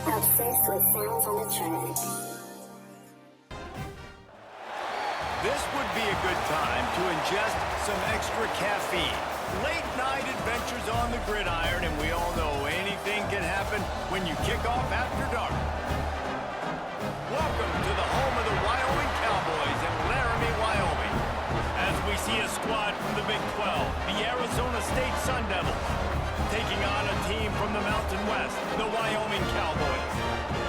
Obsessed with sounds on the track. This would be a good time to ingest some extra caffeine. Late night adventures on the gridiron, and we all know anything can happen when you kick off after dark. Welcome to the home of the Wyoming Cowboys in Laramie, Wyoming. As we see a squad from the Big 12, the Arizona State Sun Devils, taking on a team from the Mountain West, the Wyoming Cowboys.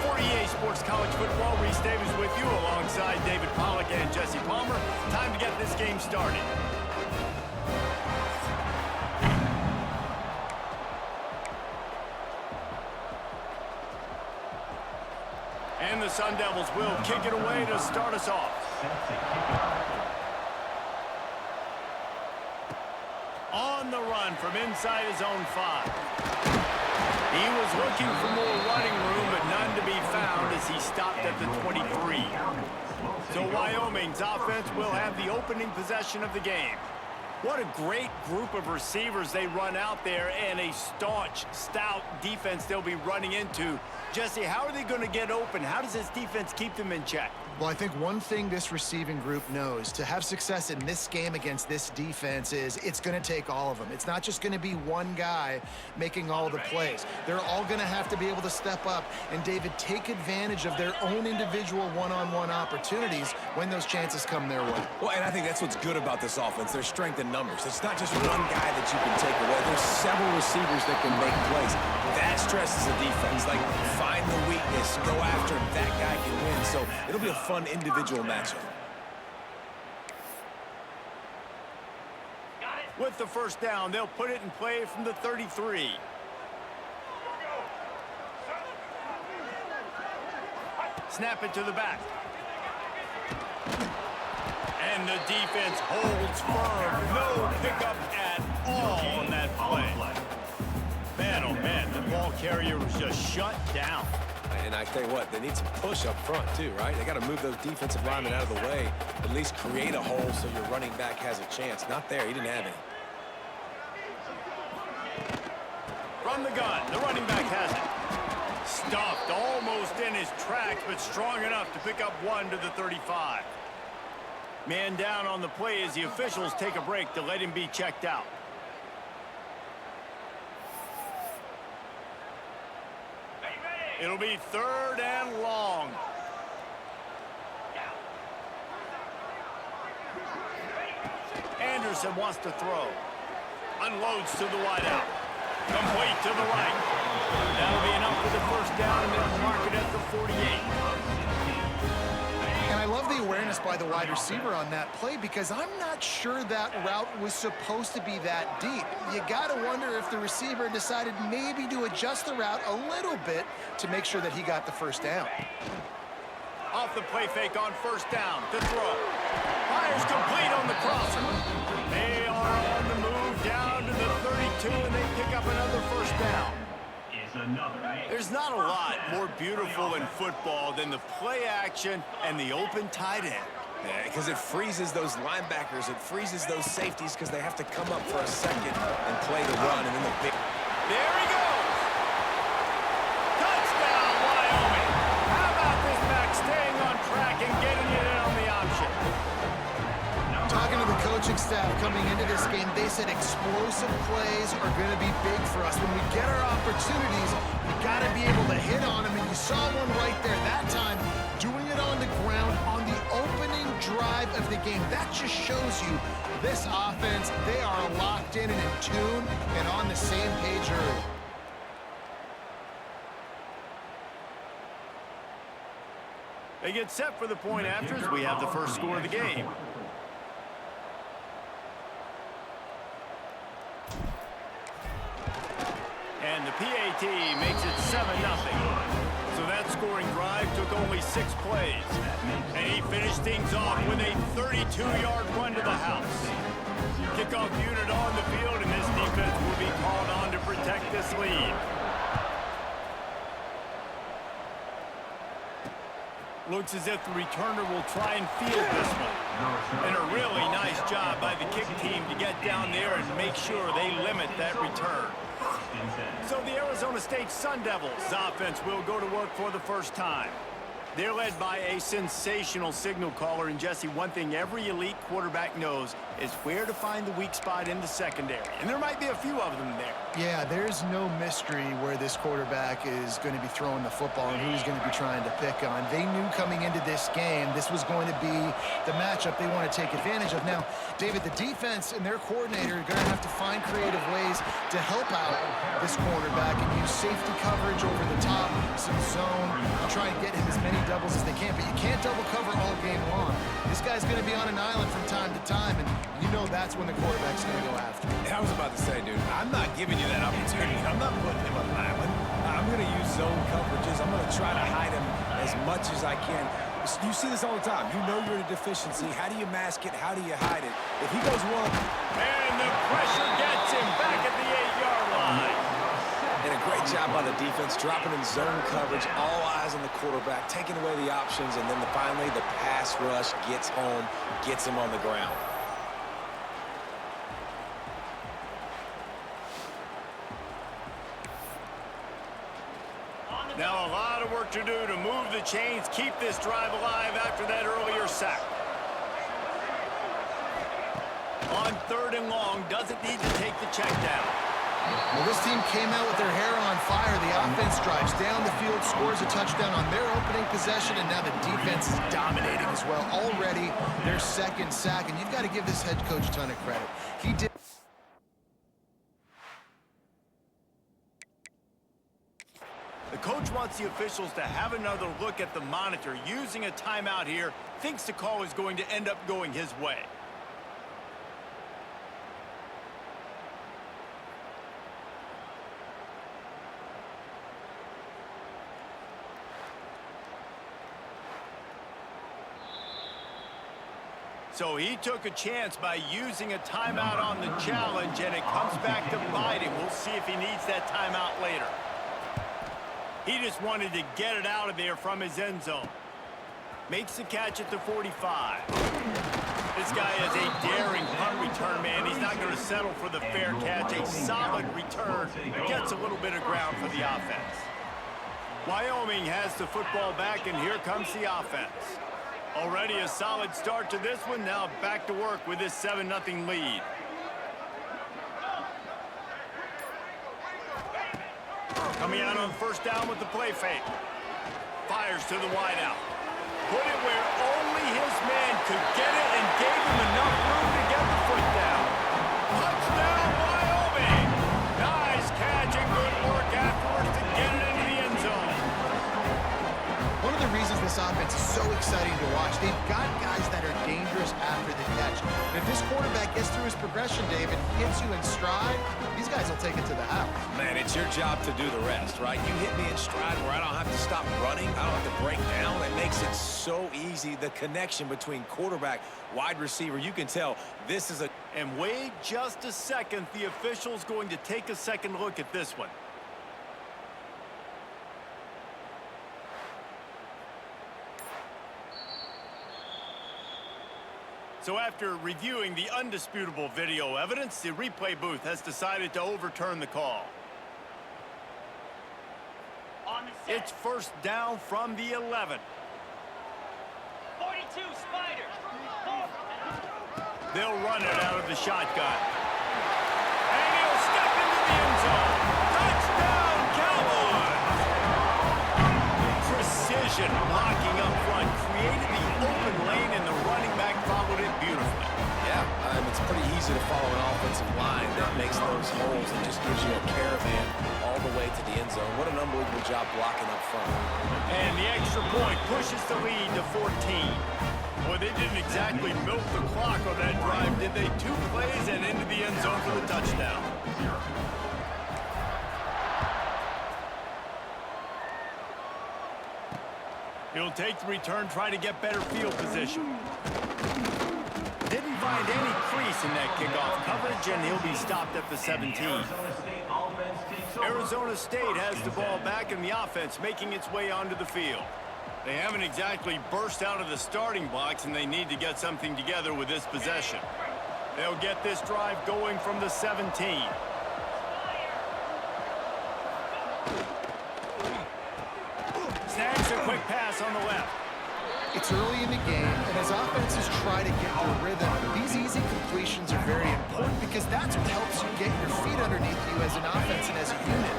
For EA Sports College Football, Reese Davis with you alongside David Pollack and Jesse Palmer. Time to get this game started. And the Sun Devils will kick it away to start us off. On the run from inside his own 5. He was looking for more running room, but none to be found as he stopped at the 23. So Wyoming's offense will have the opening possession of the game. What a great group of receivers they run out there, and a staunch, stout defense they'll be running into. Jesse, how are they going to get open? How does this defense keep them in check? Well, I think one thing this receiving group knows to have success in this game against this defense is it's going to take all of them. It's not just going to be one guy making all the plays. They're all going to have to be able to step up and, David, take advantage of their own individual one-on-one opportunities when those chances come their way. Well, and I think that's what's good about this offense, their strength in numbers. It's not just one guy that you can take away. There's several receivers that can make plays. That stresses the defense. Like, find the weakness, go after him. That guy can win. So it'll be a fun individual matchup. With the first down, they'll put it in play from the 33. Snap it to the back. And the defense holds firm. No pickup at all on that play. Man, oh man, the ball carrier was just shut down. And I tell you what, they need some push up front too, right? They got to move those defensive linemen out of the way, at least create a hole so your running back has a chance. Not there, he didn't have any. From the gun, the running back has it. Stuffed almost in his tracks, but strong enough to pick up 1 to the 35. Man down on the play as the officials take a break to let him be checked out. It'll be 3rd and long. Anderson wants to throw. Unloads to the wideout. Complete to the right. That'll be enough for the first down, and they'll mark it at the 48. And I love the awareness by the wide receiver on that play because I'm not sure that route was supposed to be that deep. You got to wonder if the receiver decided maybe to adjust the route a little bit to make sure that he got the first down. Off the play fake on first down to throw. Fires complete on the crosser. They are on the move down to the 32, and they pick up another first down. There's not a lot more beautiful in football than the play action and the open tight end. Yeah, because it freezes those linebackers, it freezes those safeties because they have to come up for a second and play the run, and then the big... There he goes! Touchdown, Wyoming! How about this back staying on track and getting it in on the option? Talking to the coaching staff coming into this game, they said explosive plays are going to be big for us. When we get our opportunities, we got to be able to hit on them, and you saw one right there that time, doing it on the ground on the opening drive of the game. That just shows you this offense, they are locked in and in tune and on the same page early. They get set for the point after as we have the first score of the game. And the PAT makes it 7-0. So that scoring drive took only 6 plays. And he finished things off with a 32-yard run to the house. Kickoff unit on the field, and this defense will be called on to protect this lead. Looks as if the returner will try and field this one. And a really nice job by the kick team to get down there and make sure they limit that return. So the Arizona State Sun Devils offense will go to work for the first time. They're led by a sensational signal caller, and Jesse, one thing every elite quarterback knows is where to find the weak spot in the secondary. And there might be a few of them there. Yeah, there's no mystery where this quarterback is going to be throwing the football and who he's going to be trying to pick on. They knew coming into this game this was going to be the matchup they want to take advantage of. Now, David, the defense and their coordinator are going to have to find creative ways to help out this cornerback and use safety coverage over the top, some zone, and try and get him as many doubles as they can. But you can't double cover all game long. This guy's going to be on an island from time to time, and you know that's when the quarterback's going to go after him. I was about to say, dude, I'm not giving you that opportunity. I'm not putting him on an island. I'm going to use zone coverages. I'm going to try to hide him as much as I can. You see this all the time. You know you're in a deficiency. How do you mask it? How do you hide it? If he goes one... And the pressure gets him back at the 8-yard line. And a great job by the defense, dropping in zone coverage, all eyes on the quarterback, taking away the options, and then finally the pass rush gets home, gets him on the ground. Now a lot of work to do to move the chains, keep this drive alive after that earlier sack. On 3rd and long, doesn't need to take the check down. Well, this team came out with their hair on fire. The offense drives down the field, scores a touchdown on their opening possession, and now the defense is dominating as well. Already their 2nd sack, and you've got to give this head coach a ton of credit. He did. The coach wants the officials to have another look at the monitor. Using a timeout here, thinks the call is going to end up going his way. So he took a chance by using a timeout on the challenge, and it comes back to bite him. We'll see if he needs that timeout later. He just wanted to get it out of there from his end zone. Makes the catch at the 45. This guy is a daring punt return man. He's not going to settle for the fair catch. A solid return. Gets a little bit of ground for the offense. Wyoming has the football back, and here comes the offense. Already a solid start to this one. Now back to work with this 7-0 lead. Coming out on 1st down with the play fake. Fires to the wideout. Put it where only his man could get it and gave him enough room to get the foot down. Touchdown, Wyoming! Nice catch and good work afterwards to get it into the end zone. One of the reasons this offense is so exciting to watch, they've got guys that are dangerous after the catch. And if this quarterback gets through his progression, David, hits you in stride, these guys will take it to the house. Man, it's your job to do the rest, right? You hit me in stride where I don't have to stop running. I don't have to break down. It makes it so easy. The connection between quarterback, wide receiver, you can tell this is a... And wait just a second. The official's going to take a second look at this one. So after reviewing the undisputable video evidence, the replay booth has decided to overturn the call. It's 1st down from the 11. 42 Spider. They'll run it out of the shotgun. And he'll step into the end zone. Touchdown, Cowboys! Precision blocking up front created the open lane, and the running back followed it beautifully. Yeah, it's pretty easy to follow an offensive line that makes those holes and just gives you a caravan all the way to the end zone. What an unbelievable job blocking up front. And the extra point pushes the lead to 14. Boy, they didn't exactly milk the clock on that drive, did they? 2 plays and into the end zone for the touchdown. He'll take the return, try to get better field position. Didn't find any crease in that kickoff coverage, and he'll be stopped at the 17. Arizona State has the ball back, and the offense making its way onto the field. They haven't exactly burst out of the starting blocks, and they need to get something together with this possession. They'll get this drive going from the 17. snags a quick pass on the left. It's early in the game, and as offenses try to get their rhythm, these easy completions are very important because that's what helps you get your feet underneath you as an offense and as a unit.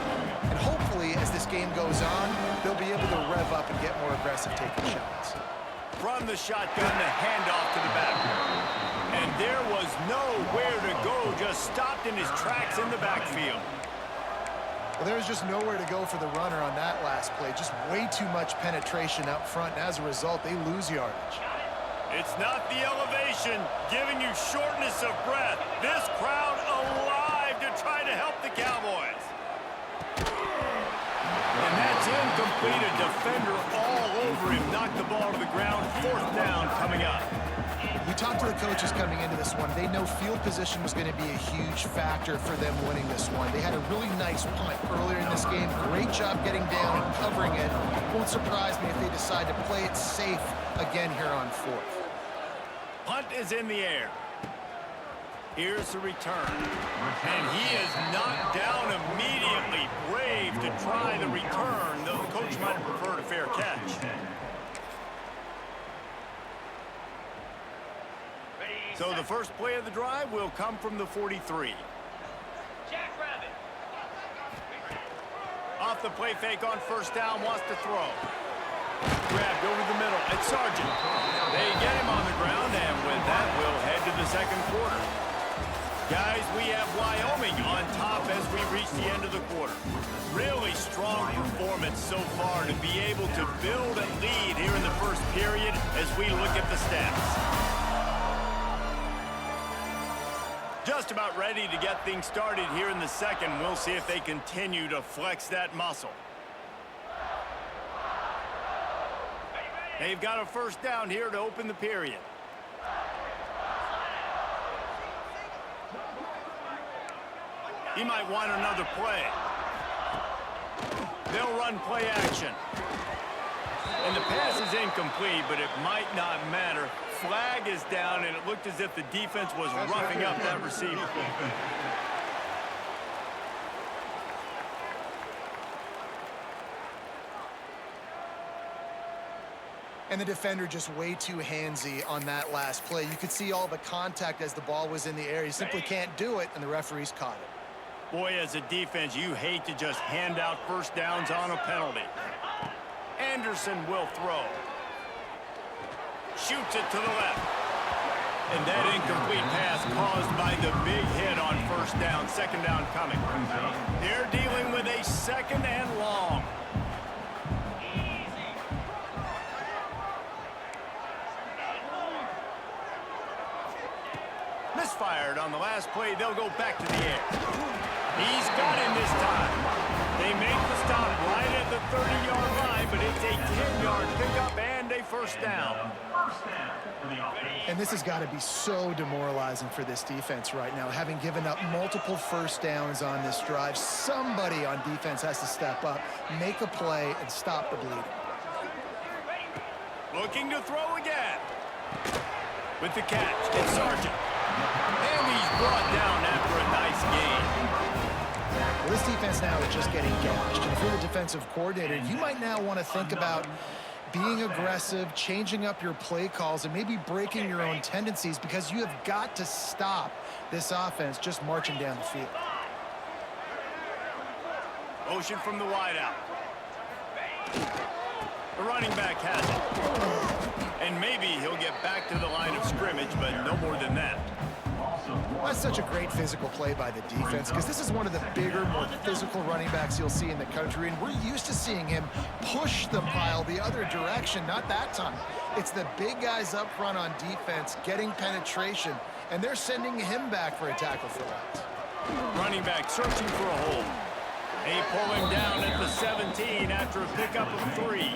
And hopefully, as this game goes on, they'll be able to rev up and get more aggressive taking shots. From the shotgun, the handoff to the back. And there was nowhere to go, just stopped in his tracks in the backfield. Well, there's just nowhere to go for the runner on that last play. Just way too much penetration up front, and as a result, they lose yardage. It's not the elevation giving you shortness of breath. This crowd alive to try to help the Cowboys. And that's incomplete. A defender all over him. Knocked the ball to the ground. 4th down coming up. We talked to the coaches coming into this one. They know field position was going to be a huge factor for them winning this one. They had a really nice punt earlier in this game. Great job getting down and covering it. Won't surprise me if they decide to play it safe again here on 4th. Punt is in the air. Here's the return. And he is knocked down immediately. Brave to try the return, though the coach might have preferred a fair catch. So the first play of the drive will come from the 43. Off the play fake on 1st down, wants to throw. Grabbed over the middle. It's Sargent. They get him on the ground, and with that, we'll head to the 2nd quarter. Guys, we have Wyoming on top as we reach the end of the quarter. Really strong performance so far to be able to build and lead here in the 1st period as we look at the stats. Just about ready to get things started here in the 2nd. We'll see if they continue to flex that muscle. They've got a 1st down here to open the period. He might want another play. They'll run play action. And the pass is incomplete, but it might not matter. Flag is down, and it looked as if the defense was roughing up that receiver. And the defender just way too handsy on that last play. You could see all the contact as the ball was in the air. He simply can't do it, and the referees caught it. Boy, as a defense, you hate to just hand out 1st downs on a penalty. Anderson will throw. Shoots it to the left. And that incomplete pass caused by the big hit on 1st down. 2nd down coming. They're dealing with a 2nd and long. Misfired on the last play. They'll go back to the air. He's got him this time. They make the stop right at the 30-yard line, but it's a 10-yard pickup and a 1st down. And this has got to be so demoralizing for this defense right now. Having given up multiple 1st downs on this drive, somebody on defense has to step up, make a play, and stop the bleeding. Looking to throw again. With the catch, it's Sargent. And he's brought down after a nice gain. Well, this defense now is just getting gashed. And if you're the defensive coordinator, you might now want to think about being aggressive, changing up your play calls, and maybe breaking your own tendencies because you have got to stop this offense just marching down the field. Motion from the wideout. The running back has it. And maybe he'll get back to the line of scrimmage, but no more than that. That's such a great physical play by the defense because this is one of the bigger, more physical running backs you'll see in the country, and we're used to seeing him push the pile the other direction. Not that time. It's the big guys up front on defense getting penetration, and they're sending him back for a tackle for loss. Running back searching for a hole. They pull him down at the 17 after a pickup of 3.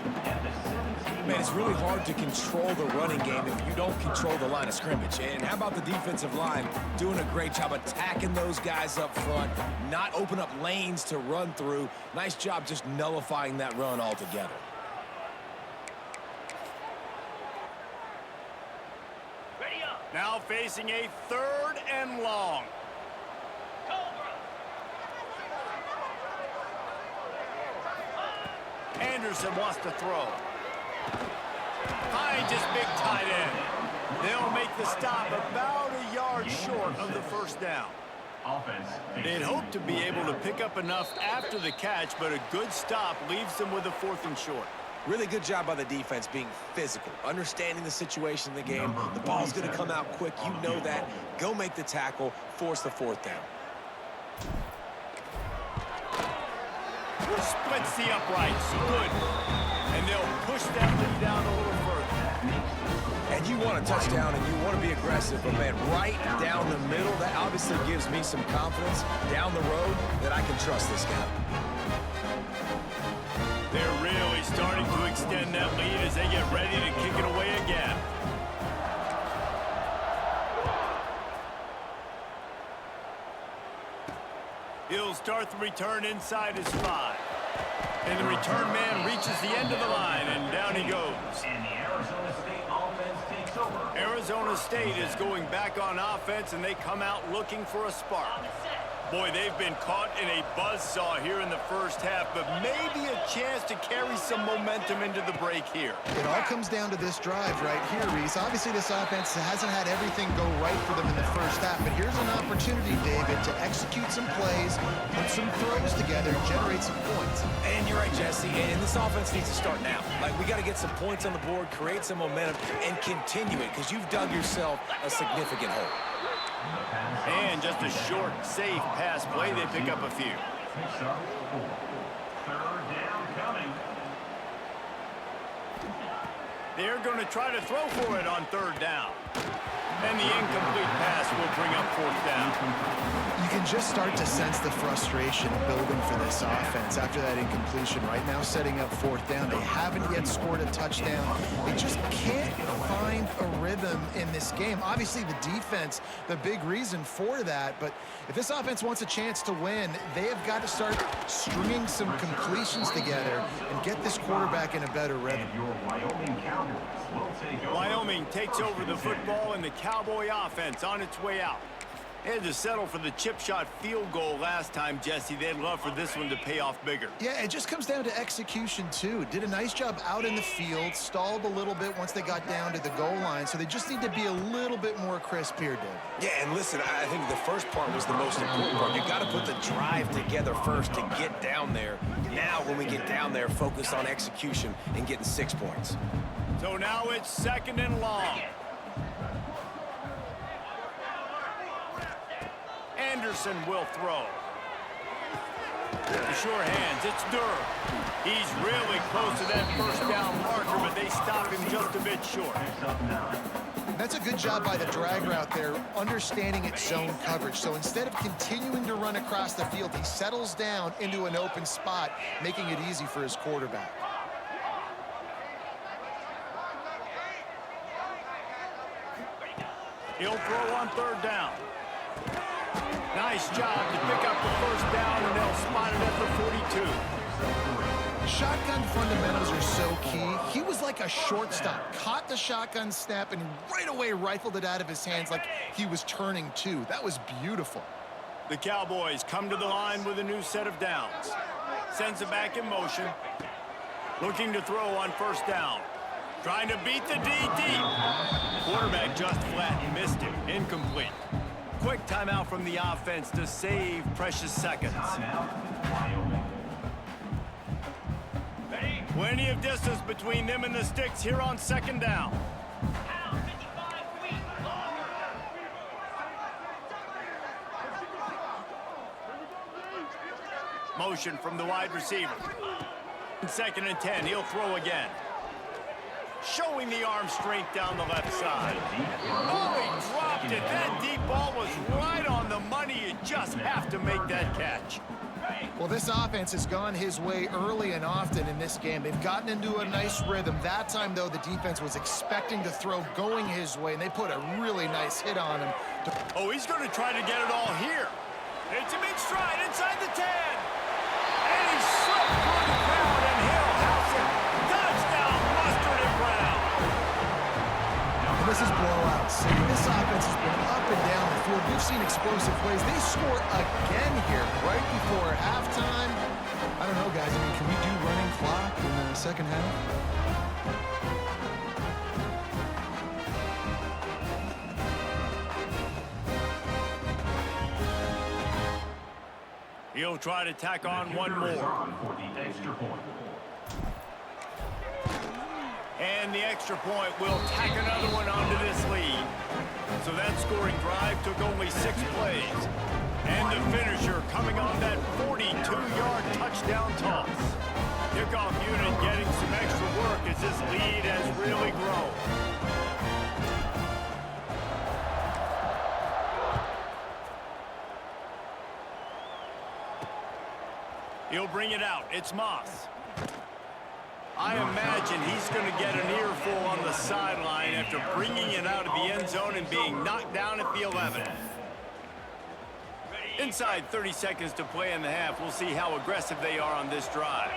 Man, it's really hard to control the running game if you don't control the line of scrimmage. And how about the defensive line doing a great job attacking those guys up front, not open up lanes to run through. Nice job just nullifying that run altogether. Now facing a 3rd and long. Anderson wants to throw. Finds his big tight end. They'll make the stop about a yard short of the first down. They'd hoped to be able to pick up enough after the catch, but a good stop leaves them with a 4th and short. Really good job by the defense being physical, understanding the situation in the game. The ball's going to come out quick. You know that. Go make the tackle, force the 4th down. Splits the uprights. Good. And they'll push that lead down a little further. And you want a touchdown and you want to be aggressive, but man, right down the middle, that obviously gives me some confidence down the road that I can trust this guy. They're really starting to extend that lead as they get ready to kick it away again. He'll start the return inside his 5. And the return man reaches the end of the line, and down he goes. And the Arizona State offense takes over. Arizona State is going back on offense, and they come out looking for a spark. Boy, they've been caught in a buzzsaw here in the first half, but maybe a chance to carry some momentum into the break here. It all comes down to this drive right here, Reese. Obviously, this offense hasn't had everything go right for them in the first half, but here's an opportunity, David, to execute some plays, put some throws together, generate some points. And you're right, Jesse, and this offense needs to start now. Like, we got to get some points on the board, create some momentum, and continue it, because you've dug yourself a significant hole. And just a short, safe pass play. They pick up a few. 3rd down coming. They're going to try to throw for it on 3rd down. And the incomplete pass will bring up 4th down. You can just start to sense the frustration building for this offense after that incompletion. Right now, setting up 4th down. They haven't yet scored a touchdown. They just can't find a rhythm in this game. Obviously, the defense, the big reason for that. But if this offense wants a chance to win, they have got to start stringing some completions together and get this quarterback in a better rhythm. And your Wyoming Cowboys will take over. Wyoming takes over the football, and the Cowboy offense on its way out. They had to settle for the chip shot field goal last time, Jesse. They'd love for this one to pay off bigger. Yeah, it just comes down to execution, too. Did a nice job out in the field, stalled a little bit once they got down to the goal line, so they just need to be a little bit more crisp here, Dave. Yeah, and listen, I think the first part was the most important part. You got to put the drive together first to get down there. Now, when we get down there, focus on execution and getting 6 points. So now it's 2nd and long. Anderson will throw. The sure hands, it's Durham. He's really close to that 1st down marker, but they stop him just a bit short. That's a good job by the drag route there, understanding its zone coverage. So instead of continuing to run across the field, he settles down into an open spot, making it easy for his quarterback. He'll throw on 3rd down. Nice job to pick up the 1st down, and they'll spot it at the 42. Shotgun fundamentals are so key. He was like a shortstop, caught the shotgun snap, and right away rifled it out of his hands like he was turning 2. That was beautiful. The Cowboys come to the line with a new set of downs. Sends it back in motion. Looking to throw on 1st down. Trying to beat the D deep. Quarterback just flat missed him. Incomplete. Quick timeout from the offense to save precious seconds. Plenty of distance between them and the sticks here on 2nd down. Motion from the wide receiver. 2nd and 10, he'll throw again. Showing the arm strength down the left side. Oh, he dropped it. That deep ball was right on the money. You just have to make that catch. Well, this offense has gone his way early and often in this game. They've gotten into a nice rhythm. That time, though, the defense was expecting to throw going his way, and they put a really nice hit on him. Oh, he's going to try to get it all here. It's him in stride inside the 10. And he slipped through the crowd, and he'll house it. Touchdown, Mustard and Brown. And this is blowout city. This offense has been up and down the field. We've seen explosive plays. They score again here right before halftime. I don't know, guys. I mean, can we do running clock and second half? He'll try to tack on one more. For the extra point. And the extra point will tack another one onto this lead. So that scoring drive took only 6 plays. And the finisher coming on that 42-yard touchdown toss. Kickoff unit getting some extra work as this lead has really grown. He'll bring it out. It's Moss. I imagine he's going to get an earful on the sideline after bringing it out of the end zone and being knocked down at the 11. Inside 30 seconds to play in the half. We'll see how aggressive they are on this drive.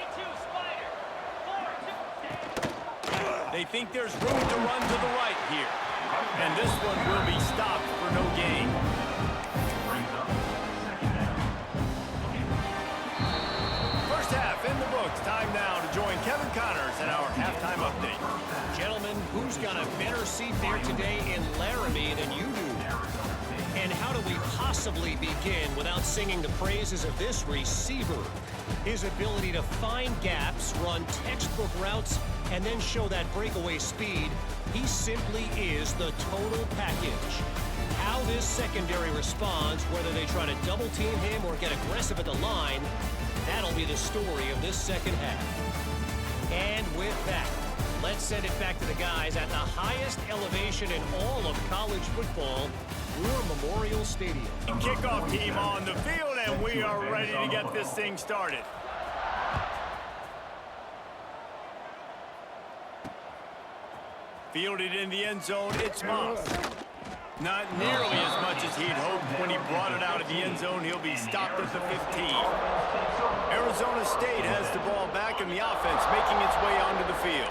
They think there's room to run to the right here. And this one will be stopped for no gain. First half in the books. Time now to join Kevin Connors in our halftime update. Gentlemen, who's got a better seat there today in Laramie than you do? And how do we possibly begin without singing the praises of this receiver? His ability to find gaps, run textbook routes, and then show that breakaway speed. He simply is the total package. How this secondary responds, whether they try to double team him or get aggressive at the line, that'll be the story of this second half. And with that, let's send it back to the guys at the highest elevation in all of college football, War Memorial Stadium. Kickoff team on the field, and we are ready to get this thing started. Fielded in the end zone, it's Moss. Not nearly as much as he'd hoped when he brought it out of the end zone. He'll be stopped at the 15. Arizona State has the ball back in the offense, making its way onto the field.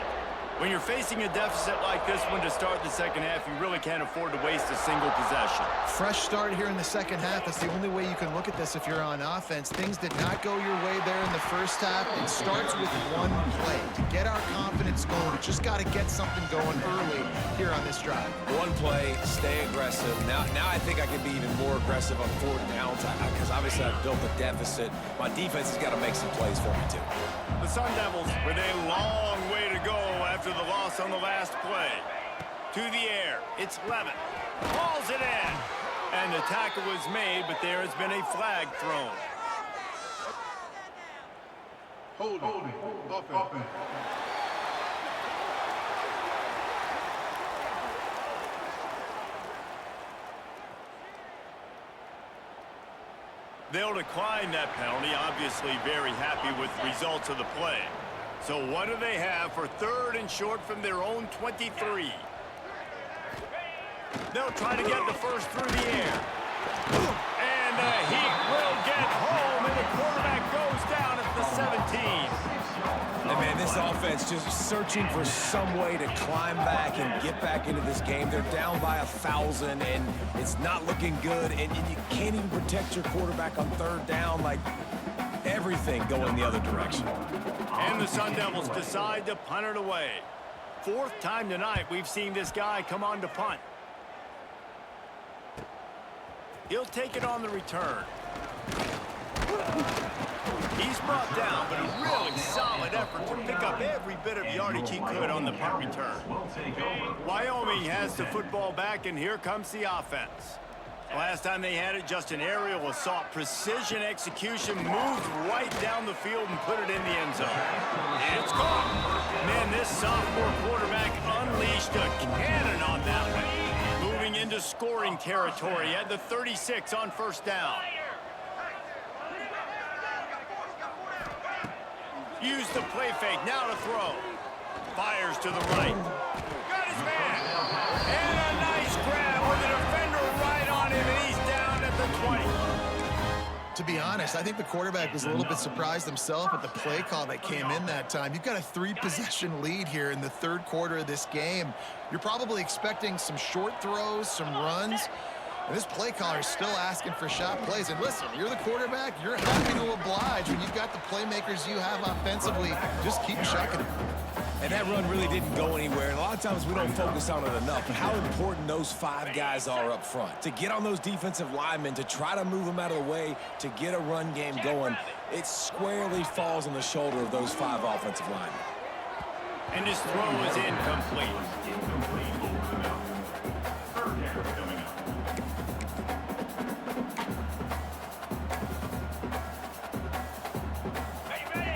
When you're facing a deficit like this one to start the second half, you really can't afford to waste a single possession. Fresh start here in the second half. That's the only way you can look at this if you're on offense. Things did not go your way there in the first half. It starts with one play. To get our confidence going, we just got to get something going early here on this drive. One play, stay aggressive. Now I think I can be even more aggressive on 4th downs because obviously I've built a deficit. My defense has got to make some plays for me too. The Sun Devils with a long way to go after the loss on the last play. To the air, it's Levin. Hauls it in. And the tackle was made, but there has been a flag thrown. Holding. Offense. They'll decline that penalty, obviously very happy with the results of the play. So what do they have for 3rd and short from their own 23? They'll try to get the first through the air. And the Heat will get home, and the quarterback goes down at the 17. And man, this offense just searching for some way to climb back and get back into this game. They're down by 1,000, and it's not looking good. And you can't even protect your quarterback on 3rd down. Like, everything going the other direction. And the Sun Devils decide to punt it away. 4th time tonight we've seen this guy come on to punt. He'll take it on the return. He's brought down, but a really solid effort to pick up every bit of yardage he could on the punt return. Wyoming has the football back, and here comes the offense. Last time they had it, just an aerial assault. Precision execution, moved right down the field and put it in the end zone. And it's gone. Man, this sophomore quarterback unleashed a cannon on that one. Moving into scoring territory at the 36 on 1st down. Use the play fake, now to throw. Fires to the right. Got his man. And a nice grab with a defender right on him, and he's down at the 20. To be honest, I think the quarterback was a little bit surprised himself at the play call that came in that time. You've got a 3-possession lead here in the 3rd quarter of this game. You're probably expecting some short throws, some runs. And this play caller is still asking for shot plays. And listen, you're the quarterback. You're happy to oblige when you've got the playmakers you have offensively. Just keep chucking them. And that run really didn't go anywhere. And a lot of times we don't focus on it enough, but how important those 5 guys are up front. To get on those defensive linemen, to try to move them out of the way, to get a run game going, it squarely falls on the shoulder of those 5 offensive linemen. And his throw is incomplete.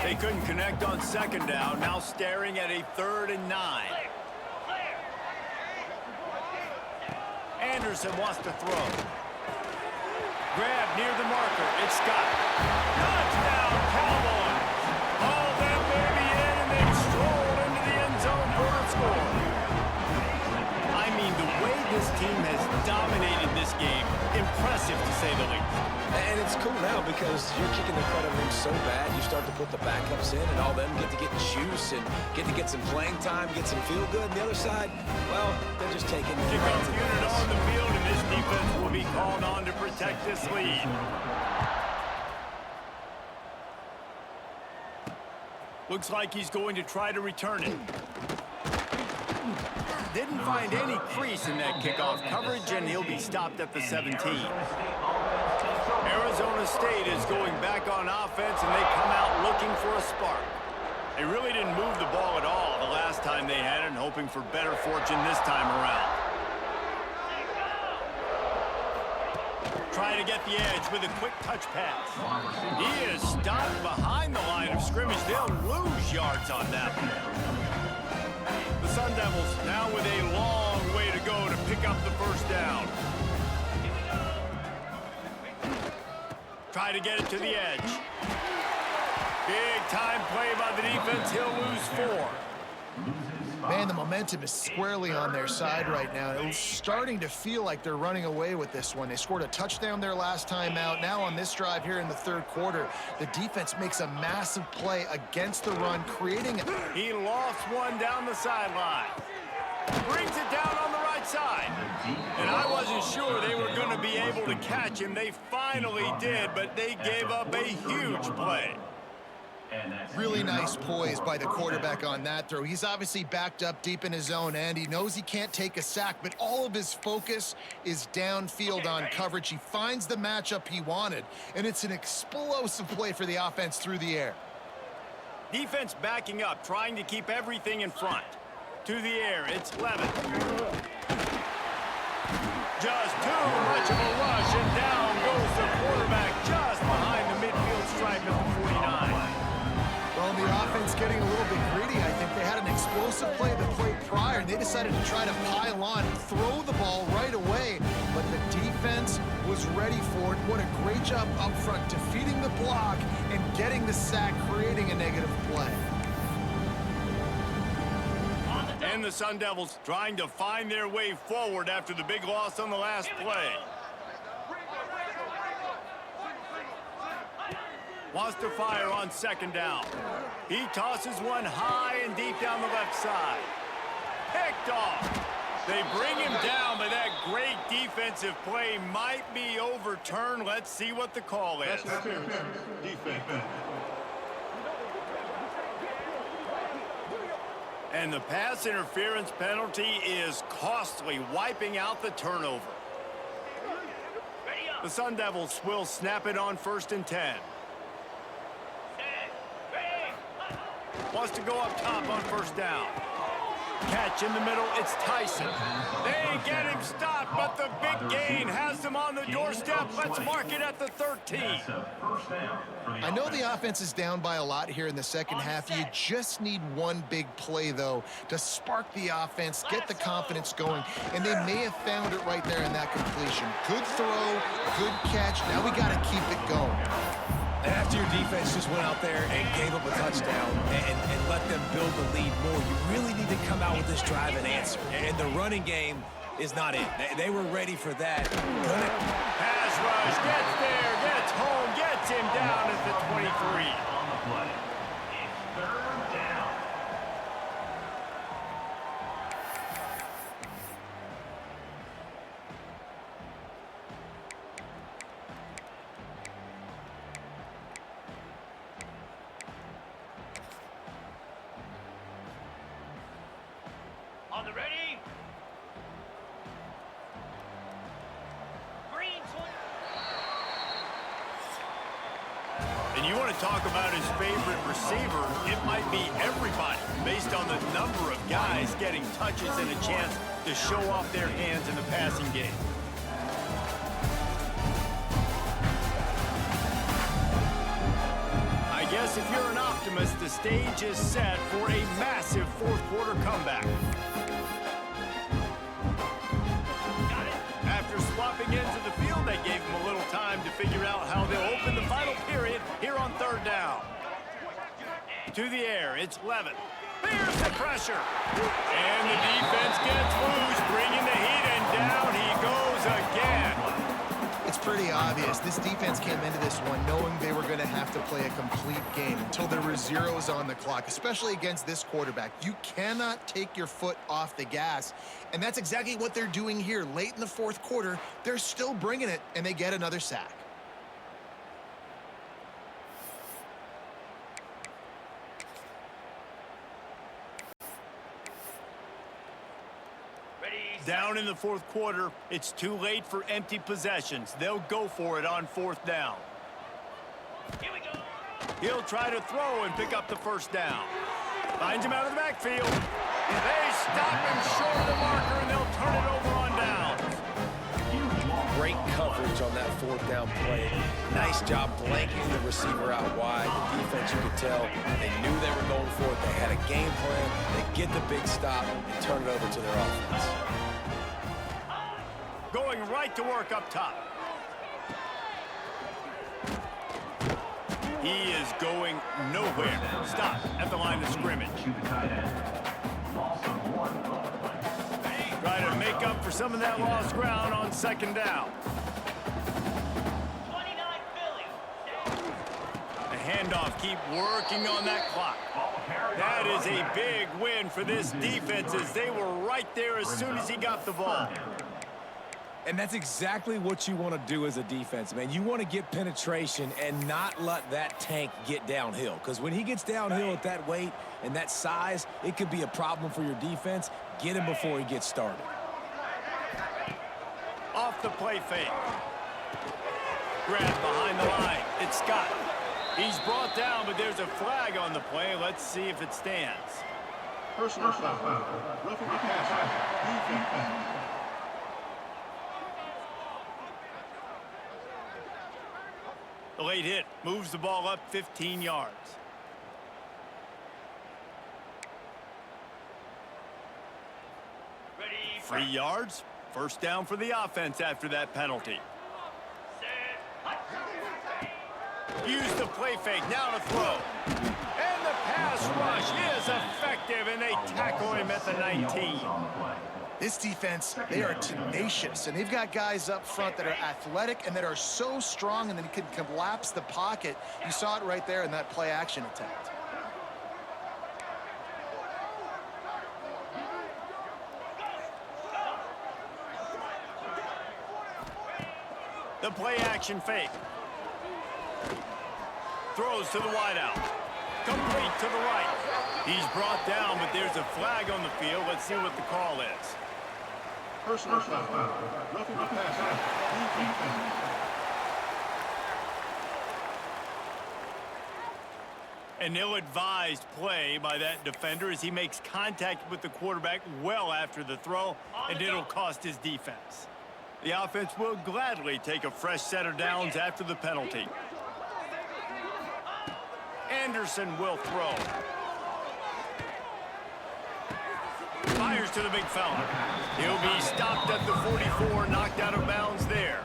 They couldn't connect on second down, now staring at a 3rd and 9. Anderson wants to throw. Grab near the marker. It's Scott. Touchdown, Cowboys. All that baby in, and they stroll into the end zone for a score. I mean, the way this team has dominated this game, impressive to say the least. And it's cool now because you're kicking the credit room so bad, you start to put the backups in, and all them get to get juice and get to get some playing time, get some feel good. And the other side, well, they're just taking the Kickoff unit on the field, and this defense will be called on to protect this lead. Looks like he's going to try to return it. Didn't find any crease in that kickoff coverage, and he'll be stopped at the 17. Arizona State is going back on offense, and they come out looking for a spark. They really didn't move the ball at all the last time they had it, and hoping for better fortune this time around. Trying to get the edge with a quick touch pass. He is stopped behind the line of scrimmage. They'll lose yards on that one. The Sun Devils now with a long way to go to pick up the first down. Try to get it to the edge. Big time play by the defense. He'll lose 4. Man, the momentum is squarely on their side right now. It's starting to feel like they're running away with this one. They scored a touchdown their last time out. Now on this drive here in the 3rd quarter, the defense makes a massive play against the run, creating... He lost one down the sideline. Brings it down on the right side. And I wasn't sure they were going to be able to catch him. They finally did, but they gave up a huge play. Really nice poise by the quarterback on that throw. He's obviously backed up deep in his own end. He knows he can't take a sack, but all of his focus is downfield on coverage. He finds the matchup he wanted, and it's an explosive play for the offense through the air. Defense backing up, trying to keep everything in front. To the air, it's Levin. Just too much of a rush, and down goes the quarterback just behind the midfield stripe at the 49. Well, the offense getting a little bit greedy. I think they had an explosive play the play prior, and they decided to try to pile on and throw the ball right away. But the defense was ready for it. What a great job up front, defeating the block and getting the sack, creating a negative play. And the Sun Devils trying to find their way forward after the big loss on the last play. Wants to fire on second down. He tosses one high and deep down the left side. Picked off. They bring him down, but that great defensive play might be overturned. Let's see what the call is. Defense. And the pass interference penalty is costly, wiping out the turnover. The Sun Devils will snap it on 1st and 10. Wants to go up top on 1st down. Catch in the middle, it's Tyson. They get him stopped, but the big gain has them on the doorstep. Let's mark it at the 13. I know the offense is down by a lot here in the second half. You just need one big play, though, to spark the offense, get the confidence going, and they may have found it right there in that completion. Good throw, good catch. Now we got to keep it going. After your defense just went out there and gave up a touchdown and let them build the lead more, you really need to come out with this drive and answer. And the running game is not it. They were ready for that. Pass rush, gets there, gets home, gets him down at the 23. On the play. It's 3rd down. On the ready. Green flag. And you want to talk about his favorite receiver, it might be everybody, based on the number of guys getting touches and a chance to show off their hands in the passing game. I guess if you're an optimist, the stage is set for a massive fourth quarter comeback. After swapping ends of the field, they gave him a little time to figure out how they'll open the final period here on third down. To the air, it's Levin. There's the pressure. And the defense gets loose, bringing the heat, and down he goes again. It's pretty obvious. This defense came into this one knowing they were going to have to play a complete game until there were zeros on the clock, especially against this quarterback. You cannot take your foot off the gas, and that's exactly what they're doing here. Late in the fourth quarter, they're still bringing it, and they get another sack. Down in the fourth quarter, it's too late for empty possessions. They'll go for it on fourth down. Here we go. He'll try to throw and pick up the first down. Finds him out of the backfield. They stop him short of the marker, and they'll turn it over on downs. Great coverage on that fourth down play. Nice job blanking the receiver out wide. The defense, you could tell, they knew they were going for it. They had a game plan. They get the big stop and turn it over to their offense. Going right to work up top. He is going nowhere. Stop at the line of scrimmage. Try to make up for some of that lost ground on second down. 29 Philly. The handoff, keep working on that clock. That is a big win for this defense as they were right there as soon as he got the ball. And that's exactly what you want to do as a defense, man. You want to get penetration and not let that tank get downhill. Because when he gets downhill at that weight and that size, it could be a problem for your defense. Get him before he gets started. Off the play fake. Grab behind the line. It's Scott. He's brought down, but there's a flag on the play. Let's see if it stands. Personal foul. Roughing the passer. Defense. The late hit moves the ball up 15 yards. Ready. 3 yards. First down for the offense after that penalty. Use the play fake. Now to throw. And the pass rush is effective, and they tackle him at the 19. This defense, they are tenacious, and they've got guys up front that are athletic and that are so strong and that can collapse the pocket. You saw it right there in that play action attempt. The play action fake. Throws to the wideout. Complete to the right. He's brought down, but there's a flag on the field. Let's see what the call is. Personal foul. Roughing the passer. Defense. An ill-advised play by that defender as he makes contact with the quarterback well after the throw, and it'll cost his defense. The offense will gladly take a fresh set of downs after the penalty. Anderson will throw. Fires to the big fella. He'll be stopped at the 44, knocked out of bounds there.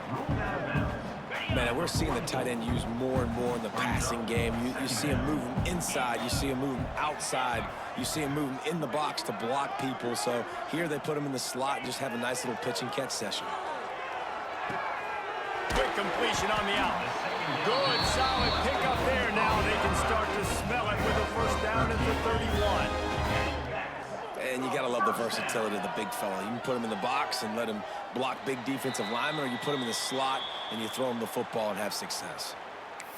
Man, we're seeing the tight end used more and more in the passing game. You see him moving inside. You see him moving outside. You see him moving in the box to block people. So here they put him in the slot and just have a nice little pitch and catch session. Quick completion on the out. Good, solid pickup there. Now they can start to smell it with a first down at the 31. And you got to love the versatility of the big fella. You can put him in the box and let him block big defensive linemen, or you put him in the slot and you throw him the football and have success.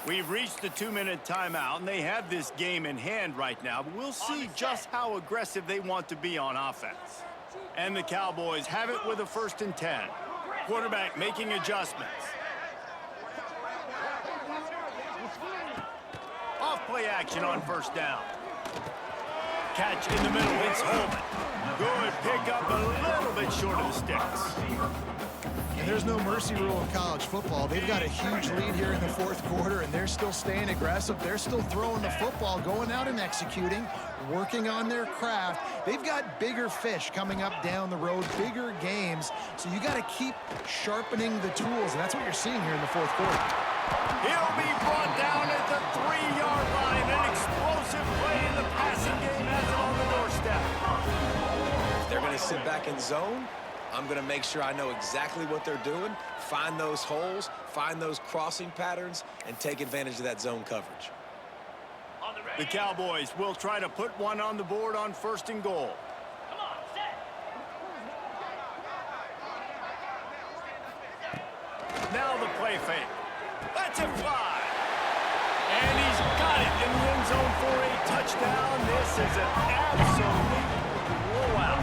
We've reached the 2-minute timeout, and they have this game in hand right now, but we'll see just how aggressive they want to be on offense. And the Cowboys have it with a 1st and 10. Quarterback making adjustments. Off-play action on 1st down. Catch in the middle, it's Holman. Good pickup, a little bit short of the sticks. And there's no mercy rule in college football. They've got a huge lead here in the 4th quarter, and they're still staying aggressive. They're still throwing the football, going out and executing, working on their craft. They've got bigger fish coming up down the road, bigger games. So you got to keep sharpening the tools, and that's what you're seeing here in the 4th quarter. He'll be brought down at the 3-yard line. An explosive play in the passing game has him on the doorstep. If they're going to sit back in zone, I'm going to make sure I know exactly what they're doing, find those holes, find those crossing patterns, and take advantage of that zone coverage. The Cowboys will try to put one on the board on 1st and goal. Come on, set. Now the play fake. Lets it fly. And he's got it in the end zone for a touchdown. This is an absolute blowout.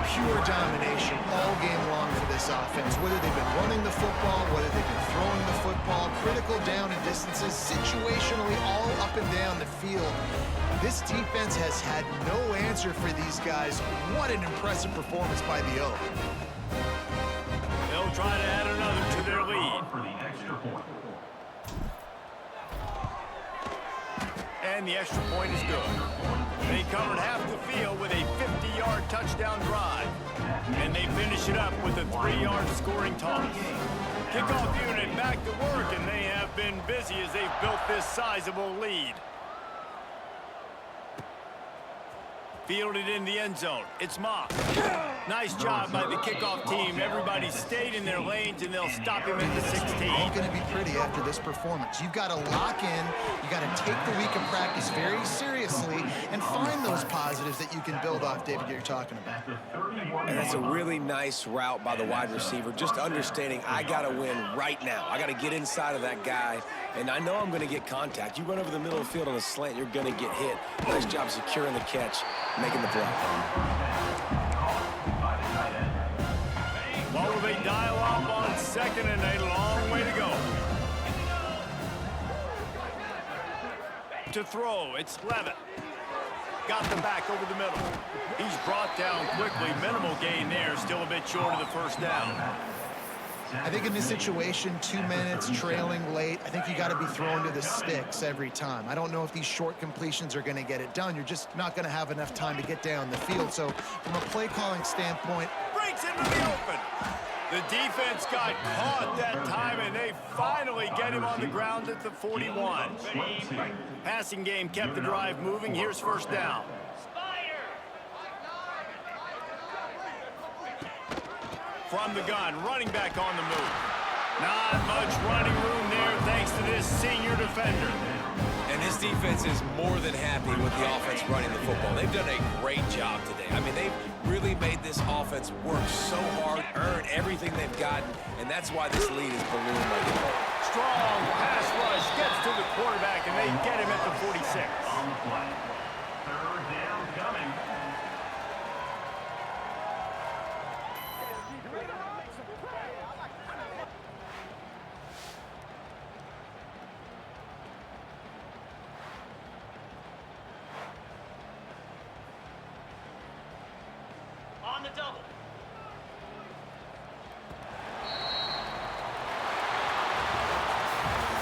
Pure domination all game long for this offense. Whether they've been running the football, whether they've been throwing the football, critical down and distances, situationally all up and down the field. This defense has had no answer for these guys. What an impressive performance by the O. They'll try to add another to their lead. And the extra point is good. They covered half the field with a 50-yard touchdown drive. And they finish it up with a 3-yard scoring toss. Kickoff unit back to work, and they have been busy as they've built this sizable lead. Fielded in the end zone. It's Mock. Nice job by the kickoff team. Everybody stayed in their lanes, and they'll stop him at the 16. Ain't going to be pretty after this performance. You've got to lock in. You got to take the week of practice very seriously and find those positives that you can build off, David, you're talking about. And that's a really nice route by the wide receiver, just understanding I got to win right now. I got to get inside of that guy, and I know I'm going to get contact. You run over the middle of the field on a slant, you're going to get hit. Nice job securing the catch, making the play. What will they dial up on 2nd and a long way to go? To throw, it's Levitt. Got the back over the middle. He's brought down quickly. Minimal gain there, still a bit short of the 1st down. I think in this situation, 2 minutes, trailing late, I think you got to be thrown to the sticks every time. I don't know if these short completions are going to get it done. You're just not going to have enough time to get down the field. So from a play calling standpoint, Breaks into the open. The defense got caught that time, and they finally get him on the ground at the 41. Passing game kept the drive moving. Here's 1st down. From the gun, running back on the move. Not much running room there thanks to this senior defender. And this defense is more than happy with the offense running the football. They've done a great job today. I mean, they've really made this offense work so hard, earn everything they've gotten, and that's why this lead is ballooned like it. Strong pass rush gets to the quarterback, and they get him at the 46. On the play. 3rd down coming. On the double.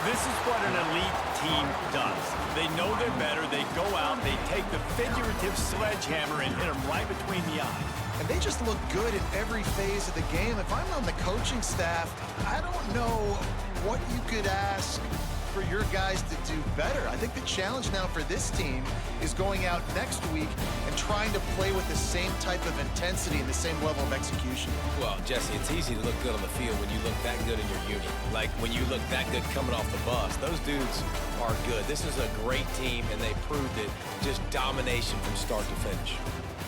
This is what an elite team does. They know they're better. They go out, they take the figurative sledgehammer and hit them right between the eyes. and they just look good in every phase of the game. If I'm on the coaching staff, I don't know what you could ask for your guys to do better. I think the challenge now for this team is going out next week and trying to play with the same type of intensity and the same level of execution. Well, Jesse, it's easy to look good on the field when you look that good in your unit. Like when you look that good coming off the bus. Those dudes are good. This is a great team, and they proved it. Just domination from start to finish.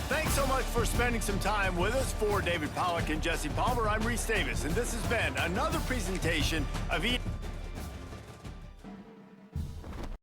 Thanks so much for spending some time with us. For David Pollack and Jesse Palmer, I'm Reese Davis, and this has been another presentation of